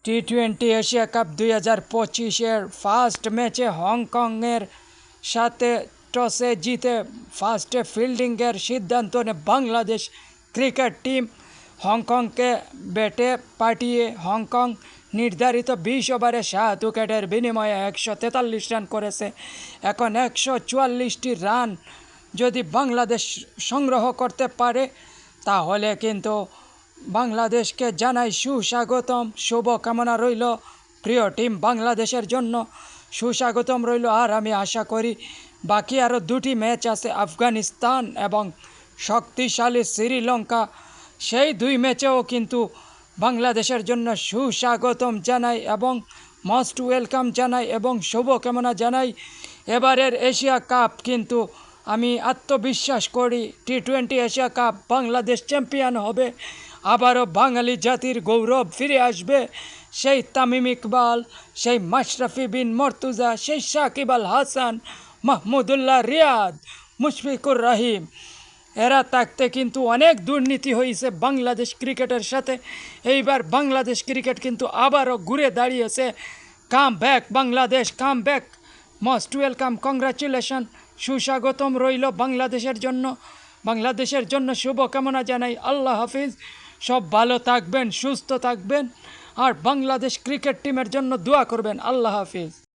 টি-20 Asia cup 2025-এর first ম্যাচে হংকংয়ের সাথে টসে জিতে ফার্স্টে ফিল্ডিংয়ের সিদ্ধান্ত নেয় বাংলাদেশ ক্রিকেট টিম। হংকংকে ব্যাটে পাঠিয়ে হংকং নির্ধারিত 20 ওভারে 7 উইকেটের বিনিময়ে 143 রান করেছে। এখন 144টি রান যদি বাংলাদেশ সংগ্রহ করতে পারে তাহলে কিন্তু বাংলাদেশকে জানাই সুস্বাগতম, শুভকামনা রইল প্রিয় টিম বাংলাদেশের জন্য, সুস্বাগতম রইল। আর আমি আশা করি বাকি আরও 2টি ম্যাচ আছে, আফগানিস্তান এবং শক্তিশালী শ্রীলঙ্কা, সেই 2 ম্যাচেও কিন্তু বাংলাদেশের জন্য সুস্বাগতম জানাই এবং মোস্ট ওয়েলকাম জানাই এবং শুভকামনা জানাই। এবারের এশিয়া কাপ কিন্তু আমি আত্মবিশ্বাস করি টি-20 এশিয়া কাপ বাংলাদেশ চ্যাম্পিয়ন হবে। আবারও বাঙালি জাতির গৌরব ফিরে আসবে। সেই তামিম ইকবাল, সেই মাশরাফি বিন মর্তুজা, সেই সাকিব আল হাসান, মাহমুদুল্লাহ রিয়াদ, মুশফিকুর রহিম, এরা থাকতে কিন্তু অনেক দুর্নীতি হয়েছে বাংলাদেশ ক্রিকেটের সাথে। এইবার বাংলাদেশ ক্রিকেট কিন্তু আবারও ঘুরে দাঁড়িয়েছে। Come back Bangladesh, come back, most welcome, congratulation, সুস্বাগতম রইল বাংলাদেশের জন্য শুভকামনা জানাই। আল্লাহ হাফিজ, সব ভালো থাকবেন, সুস্থ থাকবেন আর বাংলাদেশ ক্রিকেট টিমের জন্য দোয়া করবেন। আল্লাহ হাফিজ।